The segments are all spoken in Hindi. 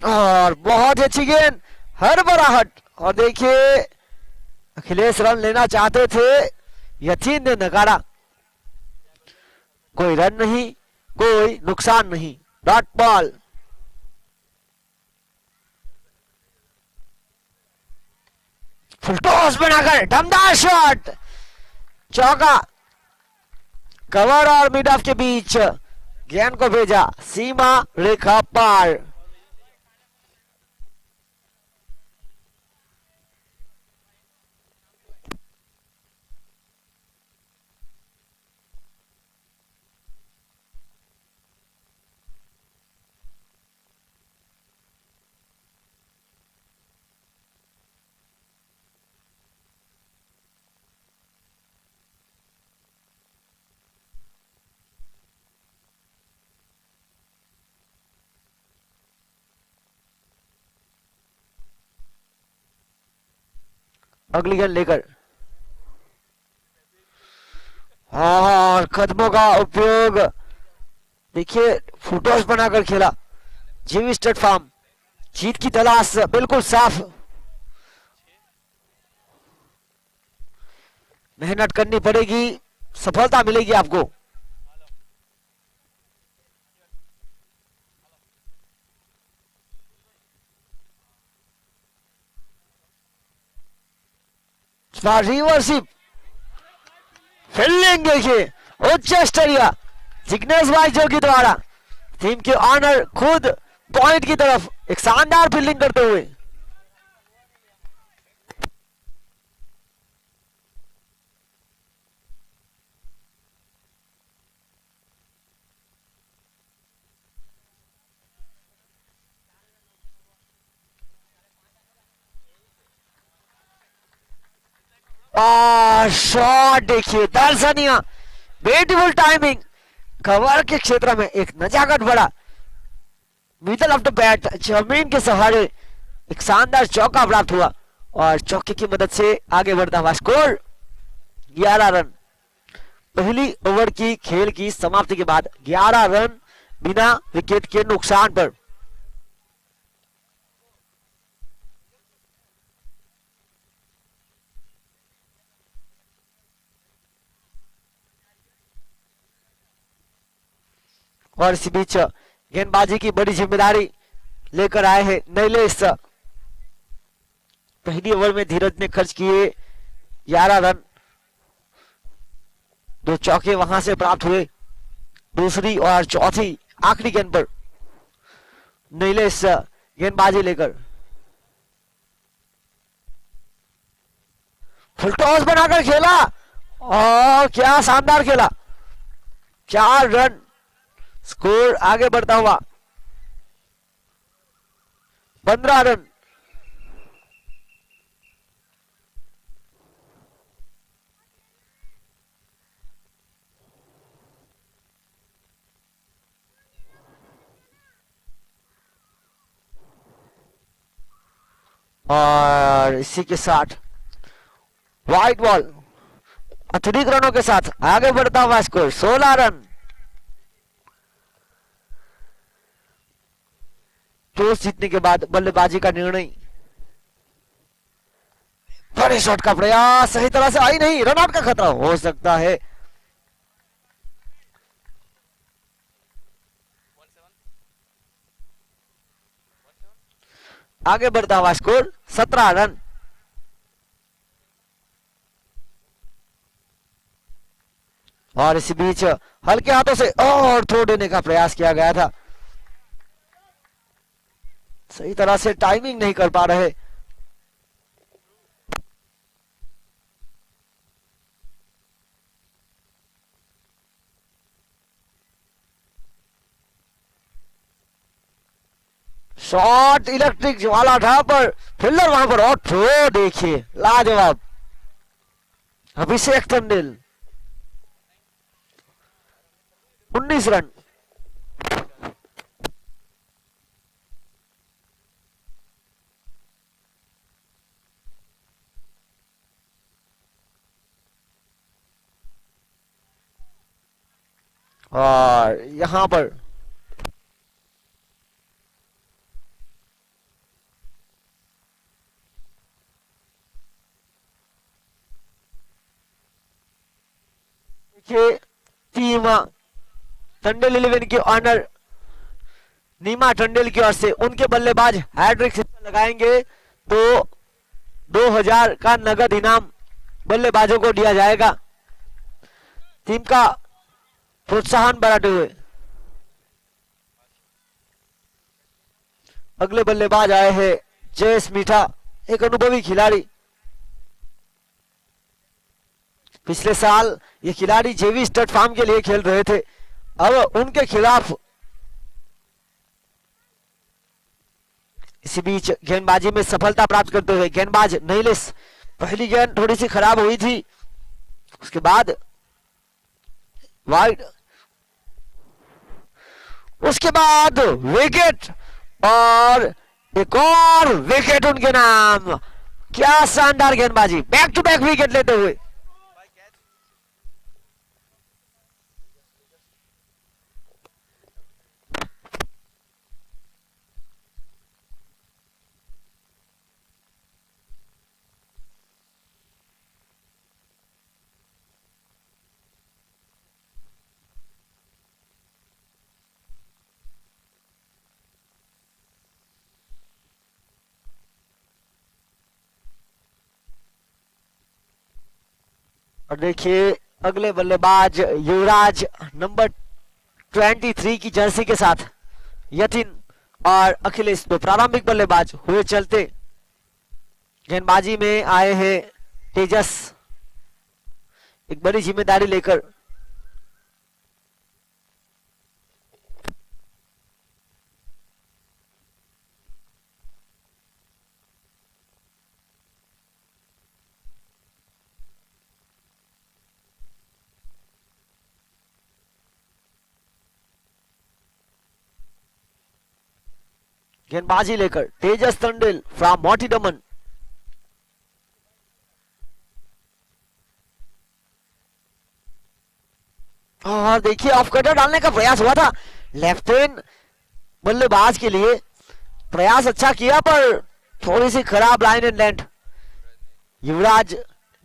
और बहुत ही अच्छी गेंद, हड़बड़ाहट। और देखिए अखिलेश रन लेना चाहते थे, यतीन ने नकारा। कोई रन नहीं, कोई नुकसान नहीं, डॉट बॉल। फुल टॉस बनाकर दमदार शॉट, चौका। कवर और मिड ऑफ के बीच गेंद को भेजा सीमा रेखा पार। अगली गेंद लेकर, और कदमों का उपयोग। देखिए फुटोस बनाकर खेला जिमी स्टेट फार्म। जीत की तलाश बिल्कुल साफ, मेहनत करनी पड़ेगी, सफलता मिलेगी आपको। रिवर्सिप फील्डिंग देखिए उच्च स्तरीय जिग्नेश भाई जोगी द्वारा टीम के ऑनर खुद पॉइंट की तरफ एक शानदार फील्डिंग करते हुए। शॉट देखिए दर्शनीय, ब्यूटीफुल टाइमिंग। कवर के क्षेत्र में एक नजाकत बड़ा, मिडल ऑफ द बैट जमीन के सहारे एक शानदार चौका प्राप्त हुआ और चौके की मदद से आगे बढ़ता हुआ स्कोर 11 रन। पहली ओवर की खेल की समाप्ति के बाद 11 रन बिना विकेट के नुकसान पर। और इसी बीच गेंदबाजी की बड़ी जिम्मेदारी लेकर आए हैं नीलेश। पहली ओवर में धीरज ने खर्च किए 11 रन, 2 चौके वहां से प्राप्त हुए। दूसरी और चौथी आखिरी गेंद पर नीलेश गेंदबाजी लेकर फुल टॉस बनाकर खेला और क्या शानदार खेला, 4 रन। स्कोर आगे बढ़ता हुआ 15 रन। और इसी के साथ व्हाइट बॉल अतिरिक्त रनों के साथ आगे बढ़ता हुआ स्कोर 16 रन। टॉस जीतने के बाद बल्लेबाजी का निर्णय, बड़े शॉट का प्रयास सही तरह से आई नहीं, रनआउट का खतरा हो सकता है। आगे बढ़ता हुआ स्कोर 17 रन। और इसी बीच हल्के हाथों से और थ्रो देने का प्रयास किया गया था, सही तरह से टाइमिंग नहीं कर पा रहे। शॉट इलेक्ट्रिक ज्वाला था पर फील्डर वहां पर, और थ्रो देखिए लाजवाब। अभिषेक टंडेल 19 रन। और यहां पर टंडेल 11 की ऑनर नीमा टंडेल की ओर से उनके बल्लेबाज हैट्रिक लगाएंगे तो 2000 का नगद इनाम बल्लेबाजों को दिया जाएगा। टीम का प्रोत्साहन बढ़ाते हुए अगले बल्लेबाज आए हैं जयेश मीठा, एक अनुभवी खिलाड़ी। पिछले साल ये खिलाड़ी जेवी स्टड फार्म के लिए खेल रहे थे। अब उनके खिलाफ इसी बीच गेंदबाजी में सफलता प्राप्त करते हुए गेंदबाज नहिलेस, पहली गेंद थोड़ी सी खराब हुई थी, उसके बाद वाइड, उसके बाद विकेट और एक और विकेट उनके नाम। क्या शानदार गेंदबाजी, बैक टू बैक विकेट लेते हुए। और देखिए अगले बल्लेबाज युवराज नंबर 23 की जर्सी के साथ यतिन और अखिलेश दो प्रारंभिक बल्लेबाज हुए चलते। गेंदबाजी में आए हैं तेजस, एक बड़ी जिम्मेदारी लेकर। गेंदबाजी लेकर तेजस टंडेल फ्रॉम मोटी दमन। और देखिए ऑफ कटर डालने का प्रयास हुआ था लेफ्ट हैंड बल्लेबाज के लिए, प्रयास अच्छा किया पर थोड़ी सी खराब लाइन एंड लेंथ। युवराज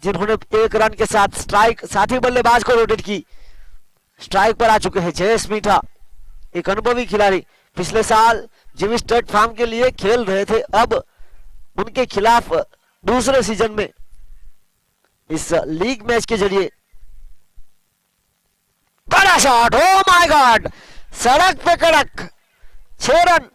जिन्होंने एक रन के साथ स्ट्राइक साथी बल्लेबाज को रोटेट की, स्ट्राइक पर आ चुके हैं जयेश मीठा, एक अनुभवी खिलाड़ी। पिछले साल जिमी स्टड फार्म के लिए खेल रहे थे, अब उनके खिलाफ दूसरे सीजन में इस लीग मैच के जरिए बड़ा शॉट, ओ माय गॉड, सड़क पे कड़क 6 रन।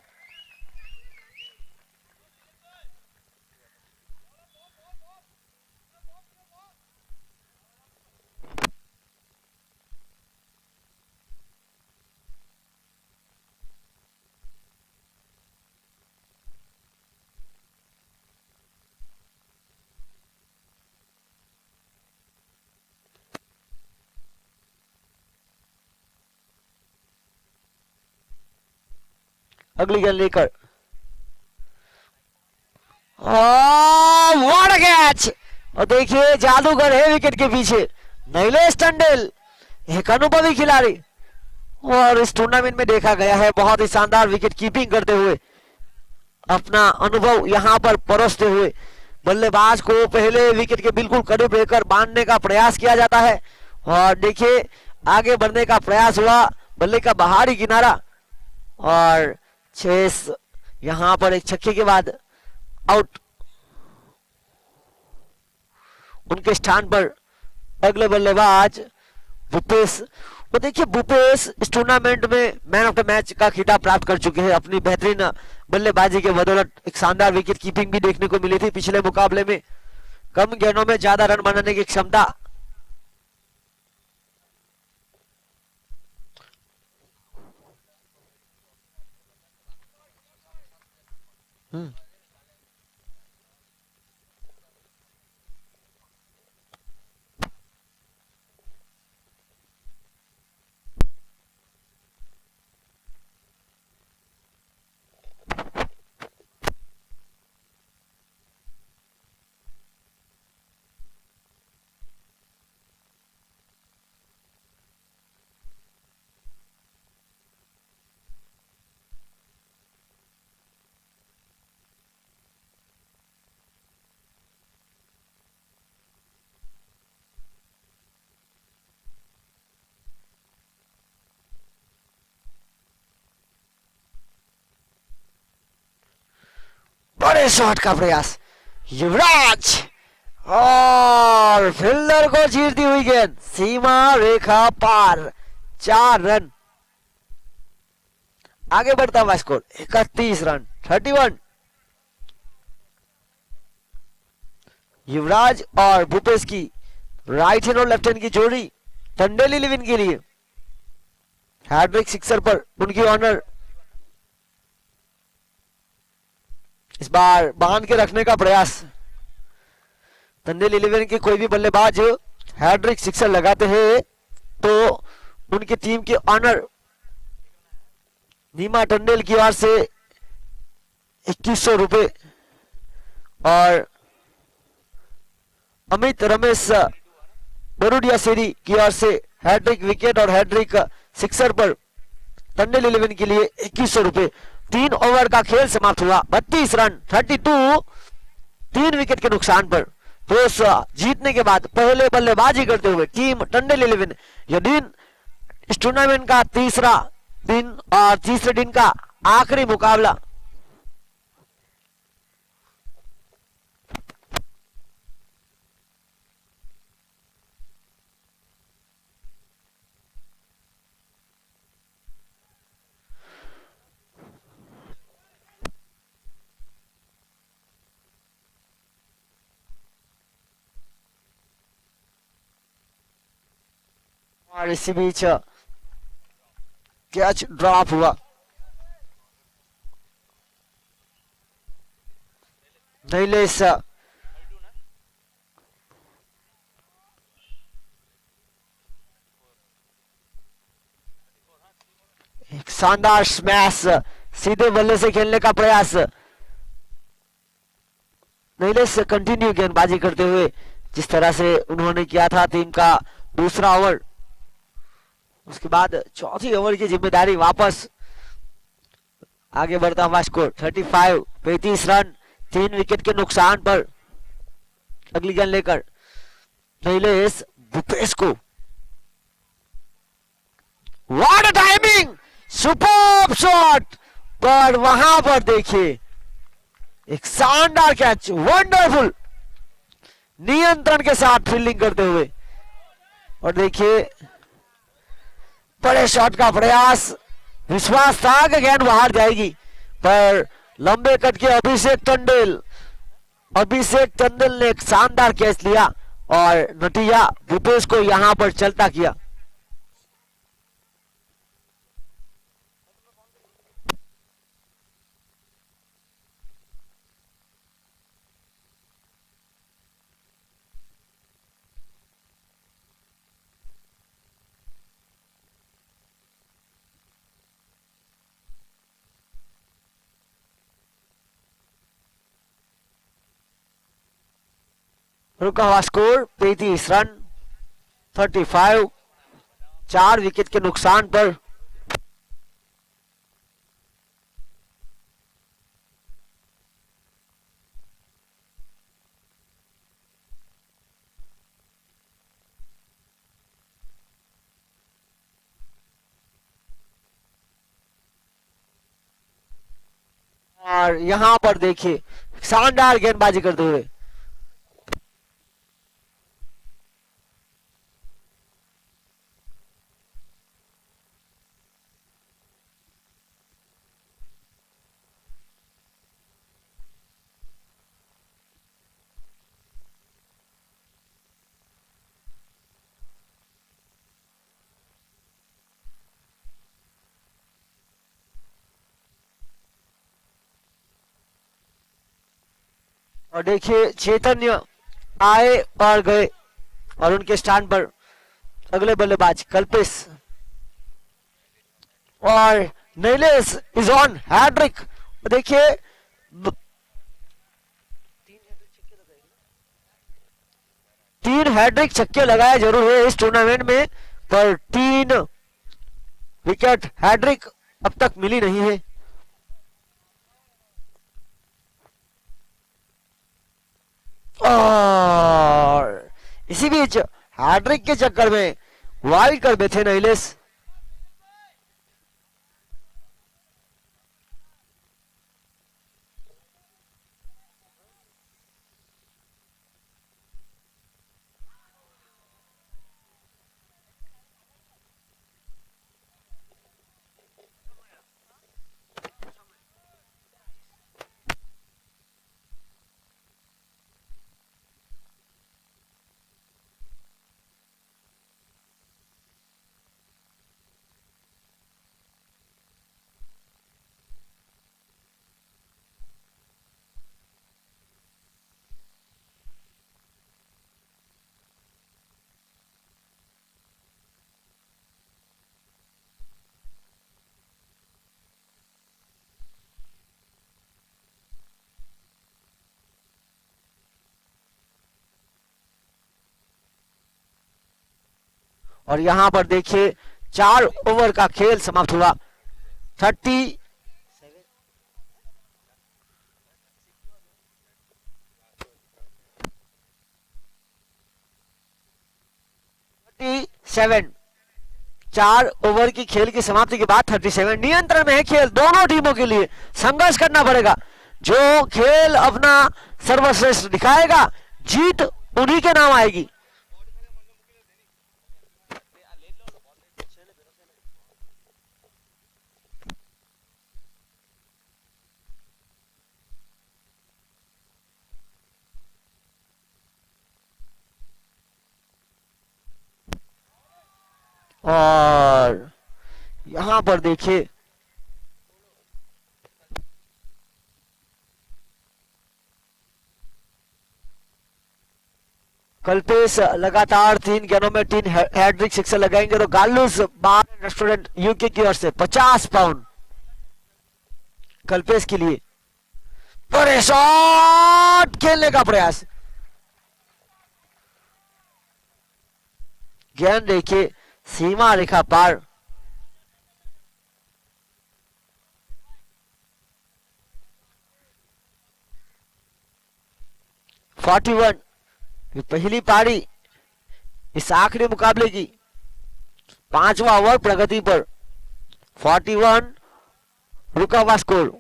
अगली गेंद लेकर व्हाट अ कैच, और देखिए जादूगर है विकेट के पीछे नीलेश टंडेल, एक अनुभवी खिलाड़ी, और इस टूर्नामेंट में देखा गया है बहुत ही शानदार विकेट कीपिंग करते हुए, अपना अनुभव यहां पर परोसते हुए बल्लेबाज को पहले विकेट के बिल्कुल करीब लेकर बांधने का प्रयास किया जाता है। और देखिए आगे बढ़ने का प्रयास हुआ, बल्ले का बाहरी किनारा, और चेस यहां पर एक छक्के के बाद आउट। उनके स्थान पर अगले बल्लेबाज भूपेश, तो देखिए भूपेश इस टूर्नामेंट में मैन ऑफ द मैच का खिताब प्राप्त कर चुके हैं। अपनी बेहतरीन बल्लेबाजी के बदौलत एक शानदार विकेट कीपिंग भी देखने को मिली थी पिछले मुकाबले में, कम गेंदों में ज्यादा रन बनाने की क्षमता। बड़े शॉट का प्रयास, युवराज और फील्डर को चीरती हुई गेंद सीमा रेखा पार, 4 रन। आगे बढ़ता हुआ स्कोर 31 रन, 31। युवराज और भूपेश की राइट हैंड और लेफ्ट हैंड की जोड़ी टंडेल 11 के लिए हैट्रिक सिक्सर पर उनकी ऑनर। इस बार बांध के रखने का प्रयास, टंडेल 11 के कोई भी बल्लेबाज हैट्रिक सिक्सर लगाते हैं तो उनकी टीम के ऑनर नीमा टंडेल की ओर से 2100 रुपए और अमित रमेश बरुडिया सेरी की ओर से हैट्रिक विकेट और हैट्रिक सिक्सर पर टंडेल 11 के लिए 2100 रुपए। 3 ओवर का खेल समाप्त हुआ, 32 रन, 32, 3 विकेट के नुकसान पर। टॉस जीतने के बाद पहले बल्लेबाजी करते हुए टीम टंडेल 11 यह दिन इस टूर्नामेंट का तीसरा दिन और तीसरे दिन का आखिरी मुकाबला। और इसी बीच कैच ड्रॉप हुआ, नैलेश एक शानदार स्मैश, सीधे बल्ले से खेलने का प्रयास, नैलेश कंटिन्यू गेंदबाजी करते हुए जिस तरह से उन्होंने किया था टीम का दूसरा ओवर, उसके बाद चौथी ओवर की जिम्मेदारी वापस। आगे बढ़ता हुआ स्कोर 35, 35 रन, 3 विकेट के नुकसान पर। अगली गेंद लेकर नैलेश भूपेश को, what a timing, superb shot, पर वहां पर देखिए एक शानदार कैच, वंडरफुल नियंत्रण के साथ फील्डिंग करते हुए। और देखिए बड़े शॉट का प्रयास, विश्वास था कि गेंद बाहर जाएगी, पर लंबे कट के अभिषेक टंडेल ने एक शानदार कैच लिया और नतीजा भूपेश को यहां पर चलता किया। रुका हुआ स्कोर 35 रन, 35, 4 विकेट के नुकसान पर। और यहां पर देखिए शानदार गेंदबाजी करते हुए और देखिए चैतन्य आए और गए और उनके स्थान पर अगले बल्लेबाज कल्पेश और नैलेश इज ऑन हैट्रिक। देखिए तीन हैट्रिक छक्के लगाए जरूर है इस टूर्नामेंट में, पर 3 विकेट हैट्रिक अब तक मिली नहीं है। और इसी बीच हैट्रिक के चक्कर में वाइड कर बैठे नैलेश। और यहाँ पर देखिए 4 ओवर का खेल समाप्त हुआ। 37 4 ओवर की खेल की समाप्ति के बाद 37 नियंत्रण में है खेल। दोनों टीमों के लिए संघर्ष करना पड़ेगा। जो खेल अपना सर्वश्रेष्ठ दिखाएगा जीत उन्हीं के नाम आएगी। और यहां पर देखिए कल्पेश लगातार 3 गेंदों में 3 हैट्रिक सिक्सर लगाएंगे तो गालूस बार रेस्टोरेंट यूके की ओर से 50 पाउंड कल्पेश के लिए। पर शॉट खेलने का प्रयास, गेंद देखिए सीमा रेखा पार। पहली पारी इस आखिरी मुकाबले की 5वां ओवर प्रगति पर। 41 रुका हुआ स्कोर।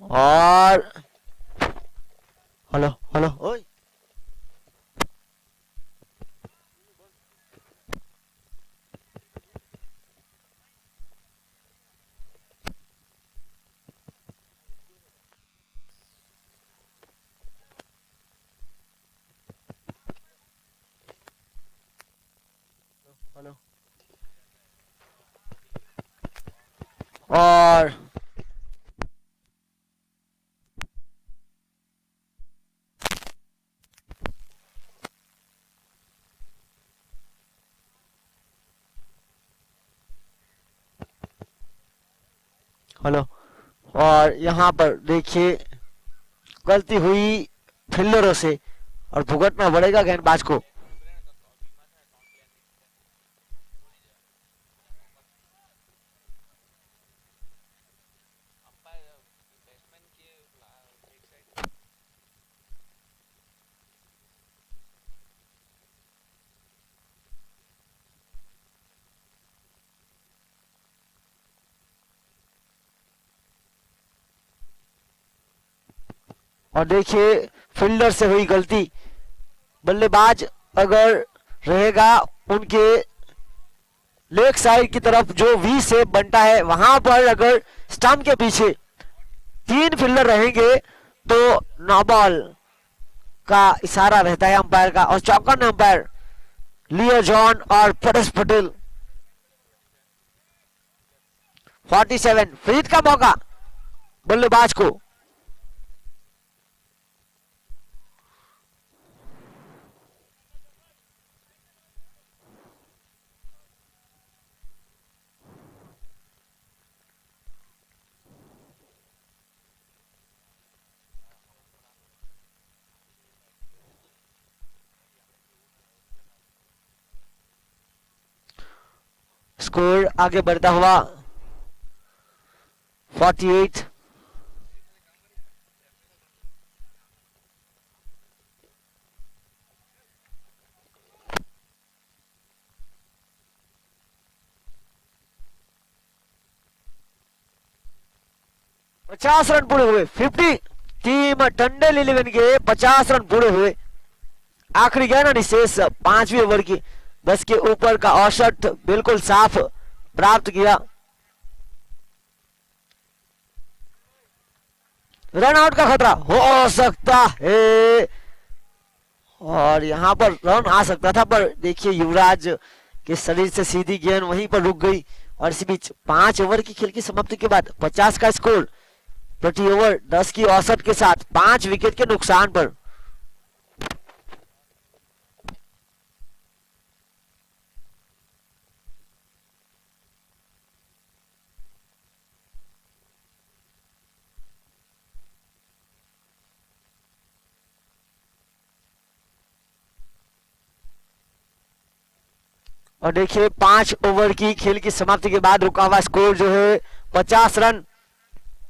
और हेलो हेलो ओए हेलो। और हेलो। और यहाँ पर देखिए गलती हुई फील्डरों से और भुगतना पड़ेगा गेंदबाज को। और देखिए फील्डर से हुई गलती। बल्लेबाज अगर रहेगा उनके लेग साइड की तरफ जो वी शेप बनता है वहां पर अगर स्टंप के पीछे 3 फील्डर रहेंगे तो नो बॉल का इशारा रहता है अंपायर का। और चौकन अंपायर लियो जॉन और परेश पटेल। 47 फ्रीज का मौका बल्लेबाज को। स्कोर आगे बढ़ता हुआ 48। पचास रन पूरे हुए। 50 टीम टंडल 11 के 50 रन पूरे हुए। आखिरी गेंद निशेष 5वीं ओवर की 10 के ऊपर का औसत बिल्कुल साफ प्राप्त किया। रन आउट का खतरा हो सकता है और यहां पर रन आ सकता था पर देखिए युवराज के शरीर से सीधी गेंद वहीं पर रुक गई। और इसी बीच 5 ओवर की खेल की समाप्ति के बाद 50 का स्कोर प्रति ओवर 10 की औसत के साथ 5 विकेट के नुकसान पर। और देखिए 5 ओवर की खेल की समाप्ति के बाद रुका हुआ स्कोर जो है 50 रन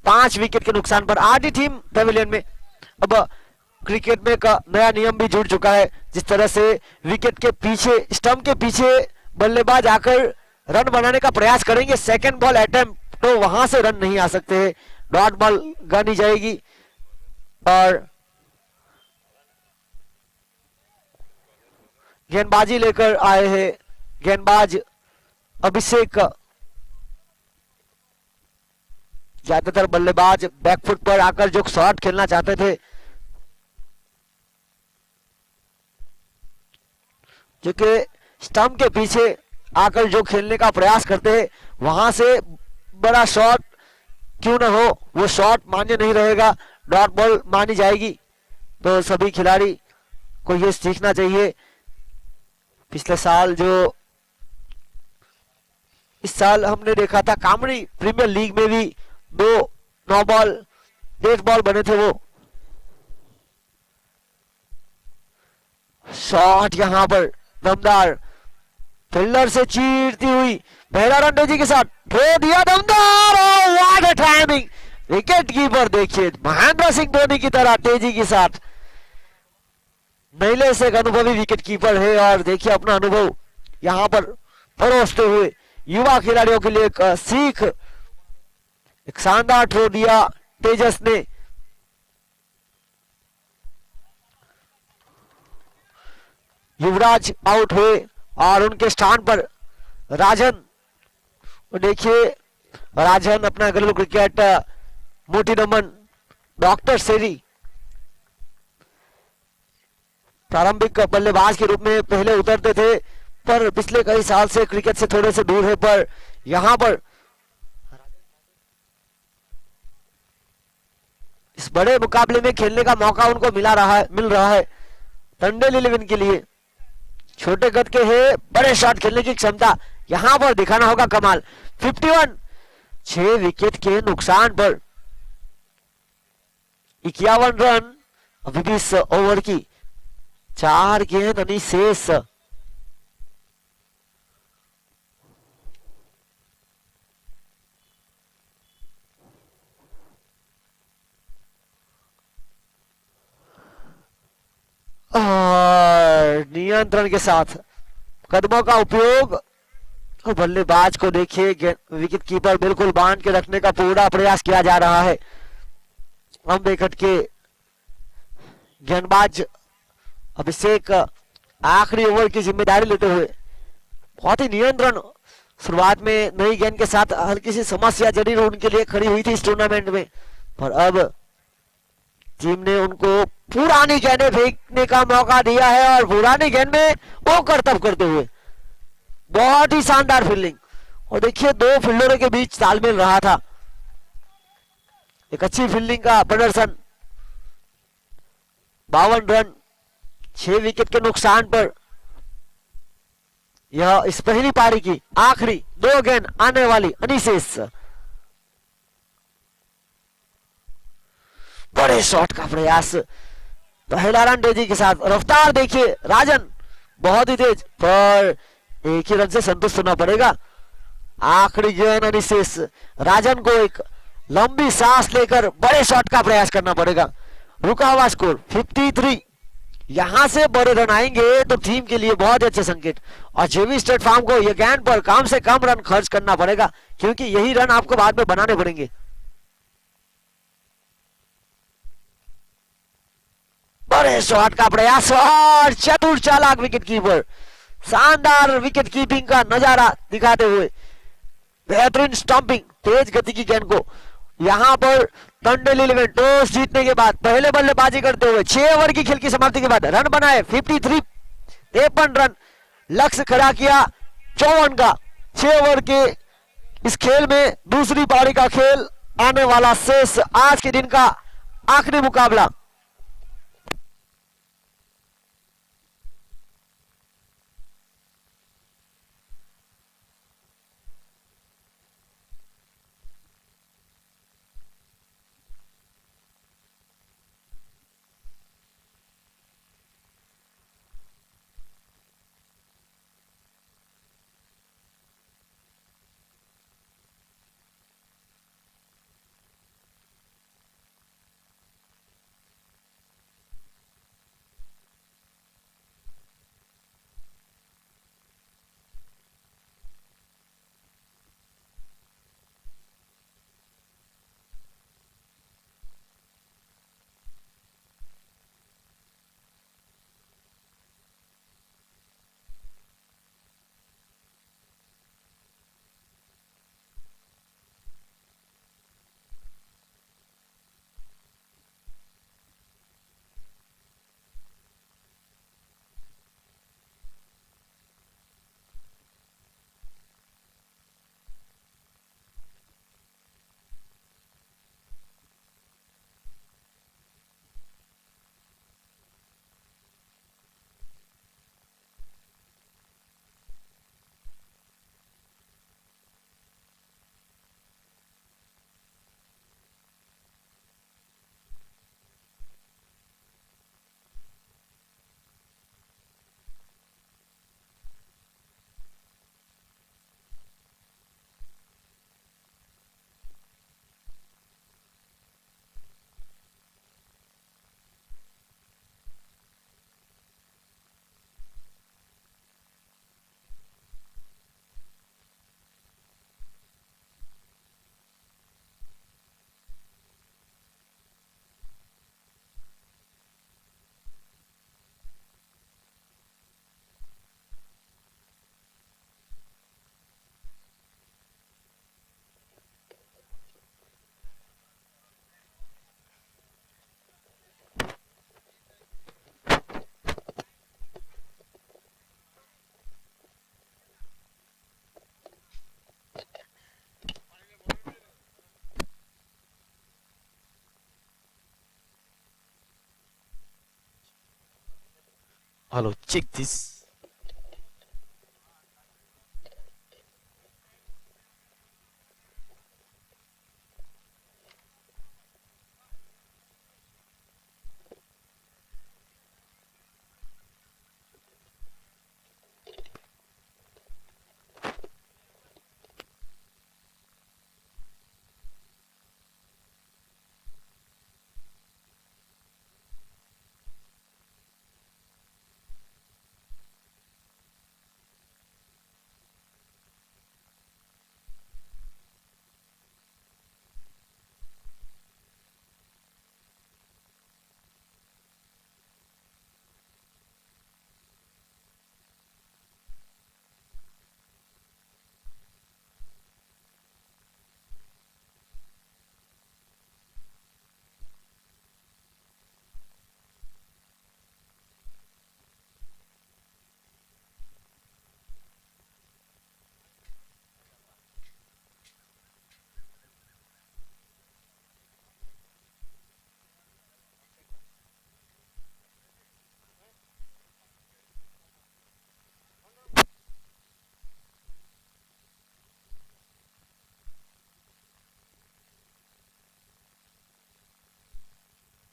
5 विकेट के नुकसान पर। आधी टीम पेविलियन में। अब क्रिकेट में एक नया नियम भी जुड़ चुका है, जिस तरह से विकेट के पीछे, स्टंप के पीछे बल्लेबाज आकर रन बनाने का प्रयास करेंगे, सेकंड बॉल अटेम्प्ट, तो वहां से रन नहीं आ सकते, डॉट बॉल गनी जाएगी। और गेंदबाजी लेकर आए हैं गेंदबाज अभिषेक। ज्यादातर बल्लेबाज बैकफुट पर आकर जो शॉट खेलना चाहते थे, जो कि स्टंप के पीछे आकर जो खेलने का प्रयास करते हैं, वहां से बड़ा शॉट क्यों ना हो, वो शॉट मान्य नहीं रहेगा, डॉट बॉल मानी जाएगी। तो सभी खिलाड़ी को ये सीखना चाहिए। पिछले साल जो इस साल हमने देखा था कामड़ी प्रीमियर लीग में भी 2 9 बॉल 8 बॉल बने थे, वो शॉट यहां पर दमदार फील्डर से चीरती हुई पहला रन तेजी के साथ ठोक दिया दमदार। What a timing! Wicket keeper देखिए महेंद्र सिंह धोनी की तरह तेजी के साथ, नैले से एक अनुभवी विकेट कीपर है और देखिए अपना अनुभव यहां पर परोसते हुए युवा खिलाड़ियों के लिए एक सीख, एक शानदार थ्रो दिया तेजस ने। युवराज आउट हुए और उनके स्थान पर राजन। देखिए राजन अपना घरेलू क्रिकेट मोटी नमन डॉक्टर सेरी प्रारंभिक बल्लेबाज के रूप में पहले उतरते थे, पर पिछले कई साल से क्रिकेट से थोड़े से दूर है, पर यहां पर इस बड़े मुकाबले में खेलने का मौका उनको मिल रहा है। टंडन 11 के लिए छोटे कद के है, बड़े शॉट खेलने की क्षमता यहां पर दिखाना होगा कमाल। 51 6 विकेट के नुकसान पर 51 रन अभी भी इस ओवर की 4 गेंद यानी शेष। और नियंत्रण के साथ कदमों का उपयोग, बल्लेबाज को देखिए विकेट कीपर बिल्कुल बांध के रखने का पूरा प्रयास किया जा रहा है। हम विकेट के गेंदबाज अभिषेक आखिरी ओवर की जिम्मेदारी लेते हुए बहुत ही नियंत्रण, शुरुआत में नई गेंद के साथ हल्की सी समस्या जरूर उनके लिए खड़ी हुई थी इस टूर्नामेंट में, पर अब टीम ने उनको पुरानी गेंदें फेंकने का मौका दिया है और पुरानी गेंद में वो करतब करते हुए बहुत ही शानदार फील्डिंग। और देखिए 2 फील्डरों के बीच तालमेल रहा था, एक अच्छी फील्डिंग का प्रदर्शन। 52 रन 6 विकेट के नुकसान पर यह इस पहली पारी की आखिरी 2 गेंद आने वाली अनिशेष। बड़े शॉट का प्रयास, पहला रन तेजी के साथ, रफ्तार देखिए राजन बहुत ही तेज, पर एक ही रन से संतुष्ट होना पड़ेगा। आखिरी गेंद अनिशेष, राजन को एक लंबी सांस लेकर बड़े शॉट का प्रयास करना पड़ेगा। रुका हुआ स्कोर 53, यहां से बड़े रन आएंगे तो टीम के लिए बहुत अच्छे संकेत, और जेवी स्टेट फार्म को यह गेंद पर कम से कम रन खर्च करना पड़ेगा, क्योंकि यही रन आपको बाद में बनाने पड़ेंगे। बड़े शॉट का प्रयास और चतुर चालाक विकेट कीपर, शानदार विकेट कीपिंग का नजारा दिखाते हुए बेहतरीन स्टंपिंग, तेज गति की गेंद को यहां पर टंडन 11 टॉस जीतने के बाद पहले बल्लेबाजी करते हुए 6 ओवर की खेल की समाप्ति के बाद रन बनाए 53, 53 रन, लक्ष्य खड़ा किया 54 का। 6 ओवर के इस खेल में दूसरी पारी का खेल आने वाला शेष आज के दिन का आखिरी मुकाबला। Hello check this.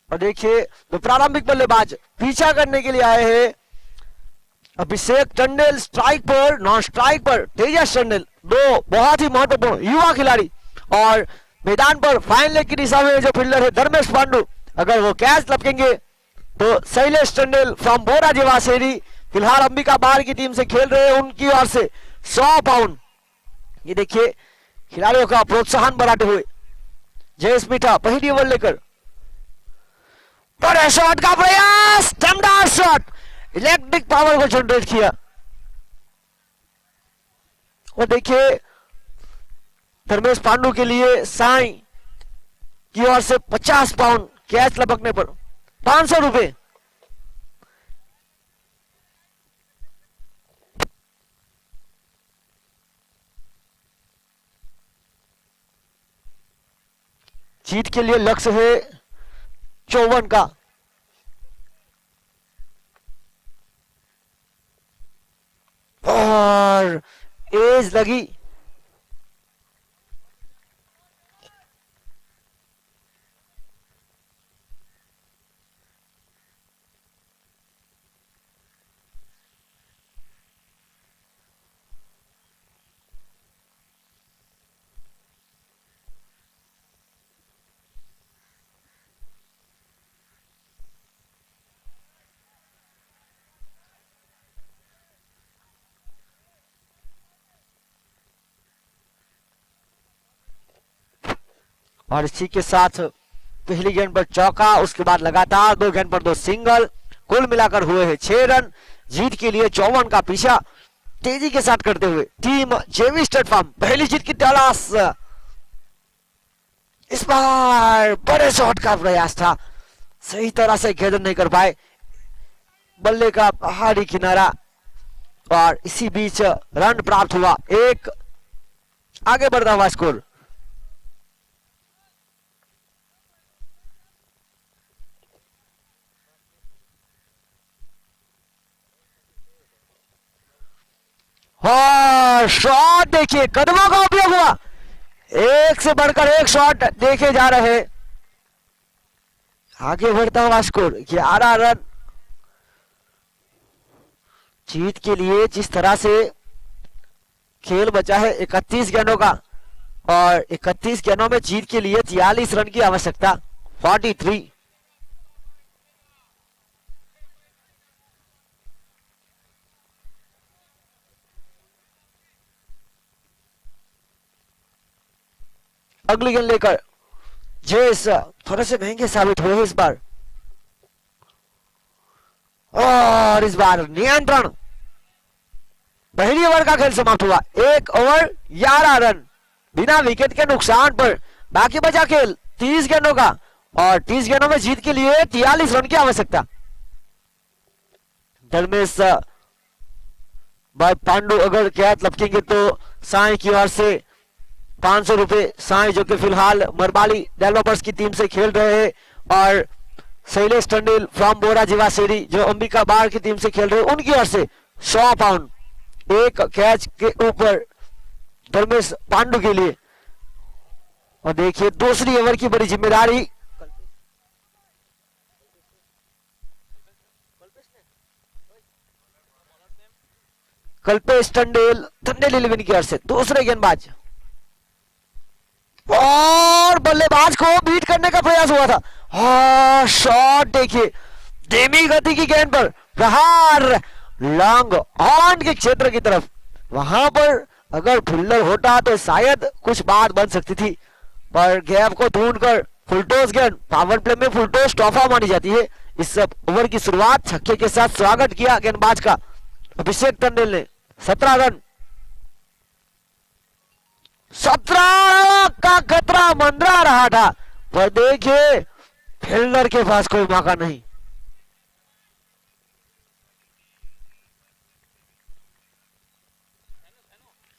और देखिए तो प्रारंभिक बल्लेबाज पीछा करने के लिए आए हैं अभिषेक टंडेल स्ट्राइक पर, नॉन स्ट्राइक पर तेजस टंडेल, दो बहुत ही महत्वपूर्ण युवा खिलाड़ी। और मैदान पर फाइन लेग की दिशा में जो फील्डर है धर्मेश पांडु, अगर वो कैच लपकेंगे तो शैलेश टंडेल फ्रॉम बोरा जीवाशेरी फिलहाल अंबिका बार की टीम से खेल रहे हैं, उनकी ओर से 100 पाउंड। ये देखिए खिलाड़ियों का प्रोत्साहन बढ़ाते हुए जयेश मीठा पहली ओवर लेकर, बड़े शॉट का प्रयास, दमदार शॉट, इलेक्ट्रिक पावर को जनरेट किया। और देखिए धर्मेश पांडु के लिए साई की ओर से 50 पाउंड कैच लपकने पर 500 रुपए। जीत के लिए लक्ष्य है 54 का। और एज लगी, और इसी के साथ पहली गेंद पर चौका, उसके बाद लगातार 2 गेंद पर 2 सिंगल, कुल मिलाकर हुए हैं 6 रन। जीत के लिए 54 का पीछा तेजी के साथ करते हुए टीम जेवी स्टेट फार्म पहली जीत की तलाश। इस बार बड़े शॉट का प्रयास था, सही तरह से घेदन नहीं कर पाए, बल्ले का पहाड़ी किनारा, और इसी बीच रन प्राप्त हुआ, एक आगे बढ़ता हुआ स्कोर। और शॉट देखिए, कदमों का उपयोग हुआ, एक से बढ़कर एक शॉट देखे जा रहे, आगे बढ़ता हुआ स्कोर 11 रन। जीत के लिए जिस तरह से खेल बचा है 31 गेंदों का, और 31 गेंदों में जीत के लिए 43 रन की आवश्यकता, 43। अगली गेंद लेकर जेस थोड़े से महंगे साबित हुए इस बार, और इस बार नियंत्रण। पहली ओवर का खेल समाप्त हुआ, 1 ओवर 11 रन बिना विकेट के नुकसान पर। बाकी बचा खेल 30 गेंदों का, और 30 गेंदों में जीत के लिए 43 रन की आवश्यकता। धर्मेश भाई पांडु अगर कैच लपकेंगे तो साई की ओर से 500 रुपए, साई जो कि फिलहाल मरबाली डेवलपर्स की टीम से खेल रहे हैं, और शैलेश टंडेल फ्रॉम बोरा जीवासेरी जो अंबिका बाढ़ की टीम से खेल रहे उनकी ओर से 100 पाउंड एक कैच के ऊपर धर्मेश पांडु के लिए। और देखिए दूसरी ओवर की बड़ी जिम्मेदारी कल्पेश टंडेल टंडेल 11 की ओर से दूसरे गेंदबाज और बल्लेबाज को बीट करने का प्रयास हुआ था। हाँ शॉट देखिए धीमी गति की गेंद पर प्रहार लॉन्ग ऑन के क्षेत्र की तरफ। वहां पर अगर फुल्लर होता तो शायद कुछ बात बन सकती थी, पर गैप को ढूंढकर फुलटॉस गेंद पावर प्ले में फुलटॉस तोहफा मानी जाती है। इस ओवर की शुरुआत छक्के के साथ स्वागत किया गेंदबाज का अभिषेक टंडेल ने। 17 रन 17 का खतरा मंडरा रहा था, पर देखिए फील्डर के पास कोई मौका नहीं।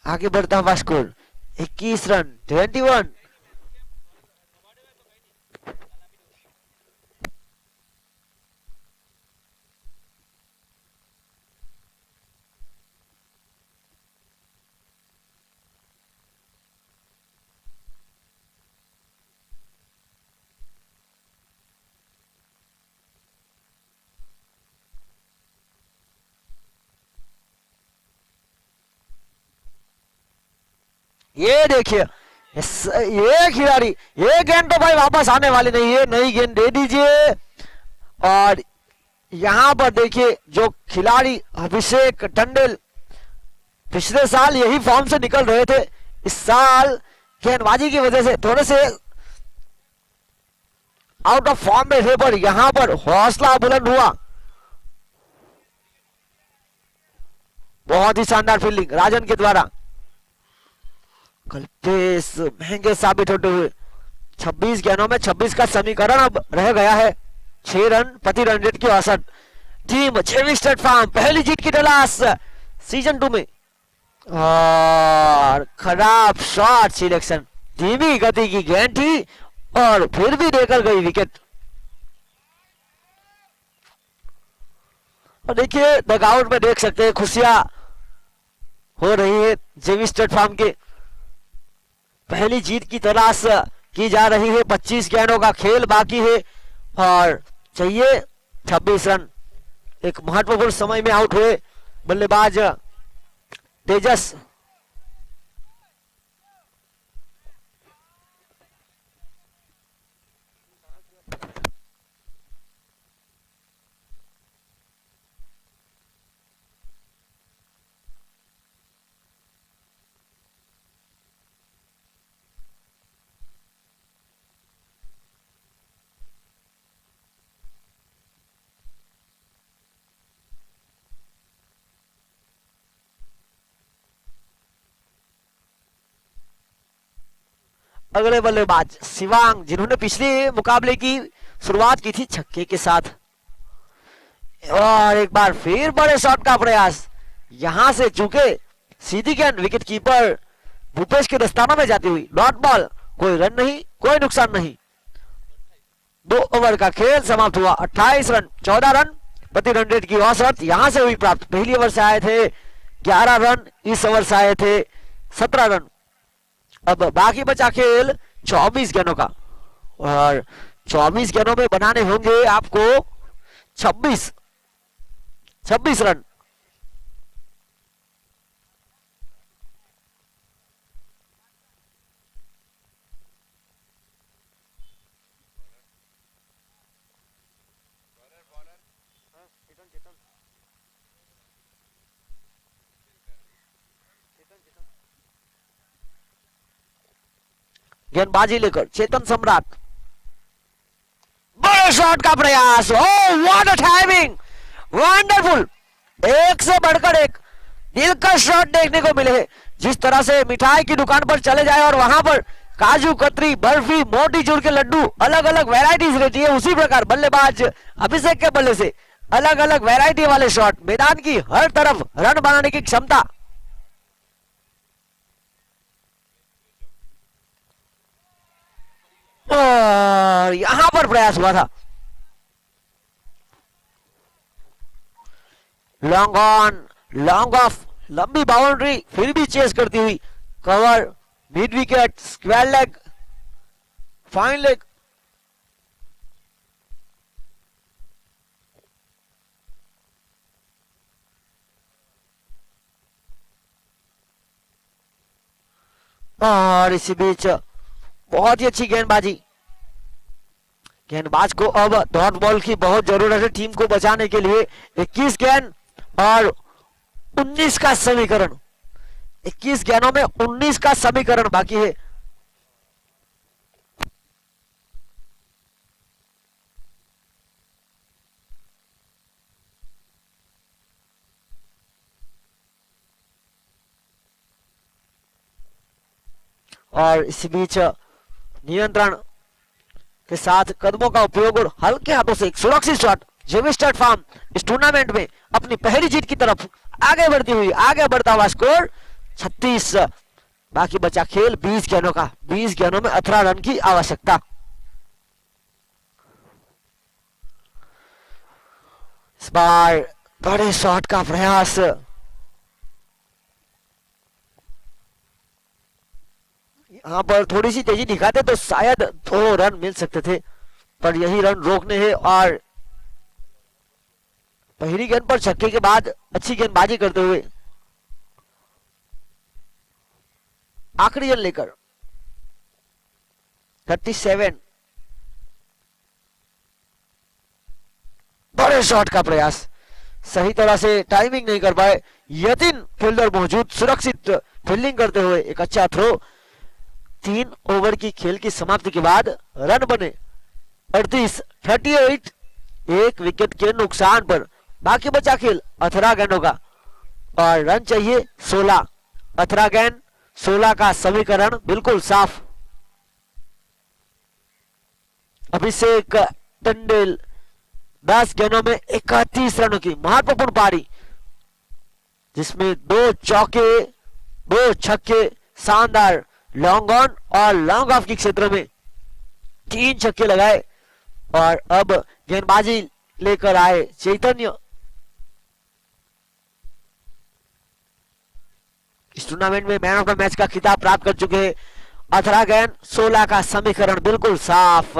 आगे बढ़ता हुआ स्कोर 21 रन 21। ये देखिए ये खिलाड़ी ये गेंद तो भाई वापस आने वाली नहीं है, नई गेंद दे दीजिए। और यहां पर देखिए जो खिलाड़ी अभिषेक टंडेल पिछले साल यही फॉर्म से निकल रहे थे, इस साल गेंदबाजी की वजह से थोड़े से आउट ऑफ फॉर्म में थे, पर यहां पर हौसला बुलंद हुआ। बहुत ही शानदार फील्डिंग राजन के द्वारा। कल्पेश महंगे साबित होते हुए 26 गेंदों में 26 का समीकरण अब रह गया है। 6 रन प्रति रन रेट की औसत। टीम छेवी स्टेट फार्म पहली जीत की तलाश सीजन 2 में। और खराब शॉट सिलेक्शन, धीमी गति की गेंद थी और फिर भी देकर गई विकेट। और देखिए डगआउट में देख सकते हैं खुशियां हो रही है। जेवी स्टेट फार्म के पहली जीत की तलाश की जा रही है। 25 गेंदों का खेल बाकी है और चाहिए 26 रन। एक महत्वपूर्ण समय में आउट हुए बल्लेबाज तेजस। अगले बल्लेबाज शिवांग, जिन्होंने पिछले मुकाबले की शुरुआत की थी छक्के के साथ। और एक बार फिर बड़े शॉट का प्रयास, यहां से चूके सीधी गेंद विकेट कीपर भूपेश के दस्ताना में जाती हुई। डॉट बॉल, कोई रन नहीं, कोई नुकसान नहीं। 2 ओवर का खेल समाप्त हुआ। 28 रन 14 रन प्रति रन रेट की औसत यहां से हुई प्राप्त। पहली ओवर से आए थे 11 रन, इस ओवर से आए थे 17 रन। अब बाकी बचा खेल 24 गेंदों का और 24 गेंदों में बनाने होंगे आपको 26 रन। गेंदबाजी लेकर चेतन सम्राट, बड़े शॉट का प्रयास। Oh what a timing, wonderful. एक से बढ़कर एक दिलकश शॉट देखने को मिले हैं। जिस तरह से मिठाई की दुकान पर चले जाए और वहां पर काजू कतरी बर्फी मोटी चूर के लड्डू अलग अलग वैरायटीज रहती है, उसी प्रकार बल्लेबाज अभिषेक के बल्ले से अलग अलग वैरायटी वाले शॉट, मैदान की हर तरफ रन बनाने की क्षमता। और यहां पर प्रयास हुआ था लॉन्ग ऑन, लॉन्ग ऑफ, लंबी बाउंड्री, फिर भी चेस करती हुई cover, mid wicket, square leg, fine leg. और इसी बीच बहुत ही अच्छी गेंदबाजी, गेंदबाज को अब डॉट बॉल की बहुत जरूरत है टीम को बचाने के लिए। 21 गेंद और 19 का समीकरण, 21 गेंदों में 19 का समीकरण बाकी है। और इसी बीच नियंत्रण के साथ कदमों का उपयोग और हल्के हाथों से एक सुरक्षित शॉट, जेवी स्टेट फार्म इस टूर्नामेंट में अपनी पहली जीत की तरफ आगे बढ़ती हुई, आगे बढ़ता हुआ स्कोर 36। बाकी बचा खेल 20 गेंदों का, 20 गेंदों में 18 रन की आवश्यकता। इस बार बड़े शॉट का प्रयास, यहां पर थोड़ी सी तेजी दिखाते तो शायद 2 रन मिल सकते थे, पर यही रन रोकने हैं। और पहली गेंद पर छक्के के बाद अच्छी गेंदबाजी करते हुए आखिरी गेंद लेकर 37, बड़े शॉट का प्रयास, सही तरह से टाइमिंग नहीं कर पाए। यतीन फील्डर मौजूद, सुरक्षित फील्डिंग करते हुए एक अच्छा थ्रो। 3 ओवर की खेल की समाप्ति के बाद रन बने 38, एक विकेट के नुकसान पर। बाकी बचा खेल 18 गेंदों का और रन चाहिए 16। 18 गेंद 16 का समीकरण बिल्कुल साफ। अभिषेक टंडेल 10 गेंदों में 31 रनों की महत्वपूर्ण पारी, जिसमें 2 चौके 2 छक्के, शानदार लॉन्ग ऑन और लॉन्ग ऑफ के क्षेत्र में 3 छक्के लगाए। और अब गेंदबाजी लेकर आए चैतन्य। इस टूर्नामेंट में मैन ऑफ द मैच का खिताब प्राप्त कर चुके हैं। 18 गेंद 16 का समीकरण बिल्कुल साफ।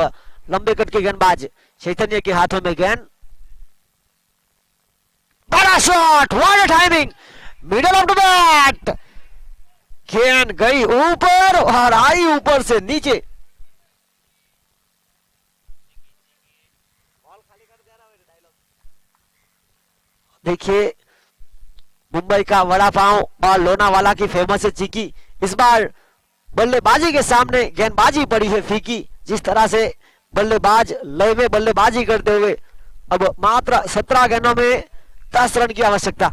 लंबे कट के गेंदबाज चैतन्य के हाथों में गेंद, बड़ा shot, what timing, middle of the bat, गेंद गई ऊपर और आई ऊपर से नीचे। देखिए मुंबई का वड़ा पाव और लोनावाला की फेमस है चिक्की। इस बार बल्लेबाजी के सामने गेंदबाजी पड़ी है फीकी। जिस तरह से बल्लेबाज लय में बल्लेबाजी करते हुए अब मात्र 17 गेंदों में 10 रन की आवश्यकता।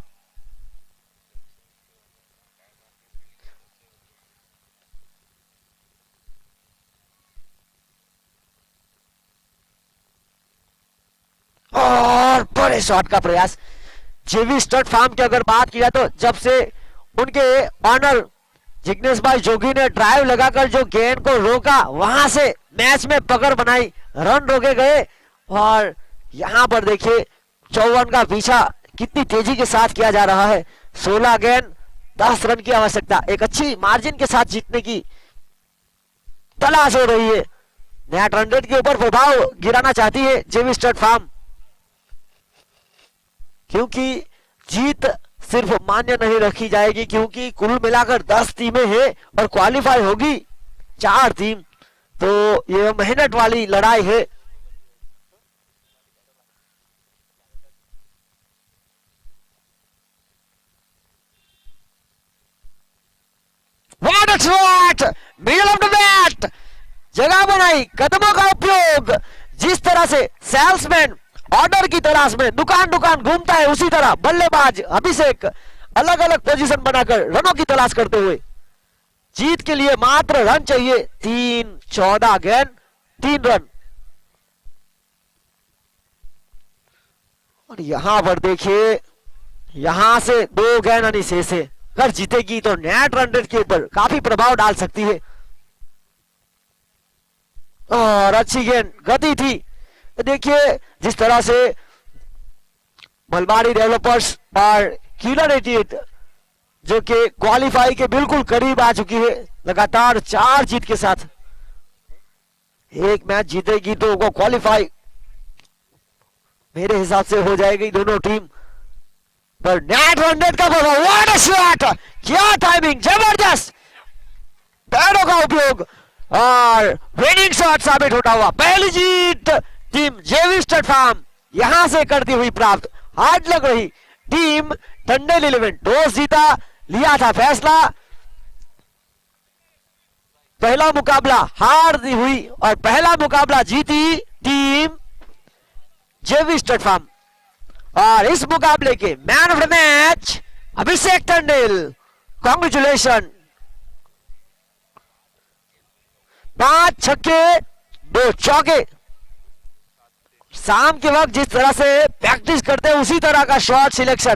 और बड़े शॉट का प्रयास। जेवी स्टड फार्म की अगर बात किया तो जब से उनके ऑनर जिग्नेश भाई जोगी ने ड्राइव लगाकर जो गेंद को रोका, वहां से मैच में पकड़ बनाई, रन रोके गए। और यहां पर देखिए 54 का पीछा कितनी तेजी के साथ किया जा रहा है। 16 गेंद 10 रन की आवश्यकता, एक अच्छी मार्जिन के साथ जीतने की तलाश हो रही है। नेट रन रेट के ऊपर प्रभाव गिराना चाहती है जेवी स्टड फार्म, क्योंकि जीत सिर्फ मान्य नहीं रखी जाएगी, क्योंकि कुल मिलाकर 10 टीमें हैं और क्वालिफाई होगी 4 टीम। तो ये मेहनत वाली लड़ाई है। What a shot! Middle of the bat! जगह बनाई, कदमों का उपयोग। जिस तरह से सेल्समैन ऑर्डर की तलाश में दुकान दुकान घूमता है, उसी तरह बल्लेबाज अभिषेक अलग अलग पोजीशन बनाकर रनों की तलाश करते हुए जीत के लिए मात्र रन चाहिए 3। 14 गेंद 3 रन। और यहां पर देखिए, यहां से 2 गेंद यानी शेष है। अगर जीतेगी तो नेट रन रेट के ऊपर काफी प्रभाव डाल सकती है। और अच्छी गेंद, गति थी। देखिए जिस तरह से मलबारी डेवलपर्स और किलर 88 जो कि क्वालिफाई के बिल्कुल करीब आ चुकी है, लगातार 4 जीत के साथ। एक मैच जीतेगी तो वो क्वालिफाई मेरे हिसाब से हो जाएगी दोनों टीम। पर नेट 100 का बोला, व्हाट अ शॉट, क्या टाइमिंग, जबरदस्त पैरों का उपयोग और विनिंग शॉट साबित होता हुआ। पहली जीत टीम जेवी स्टड फार्म यहां से करती हुई प्राप्त। हार्ड लग रही टीम टंडन 11, टॉस जीता, लिया था फैसला, पहला मुकाबला हार दी हुई और पहला मुकाबला जीती टीम जेवी स्टड फार्म। और इस मुकाबले के man of the match Abhishek Tandel, congratulation. 5 छक्के 2 चौके, शाम के वक्त जिस तरह से प्रैक्टिस करते हैं उसी तरह का शॉट सिलेक्शन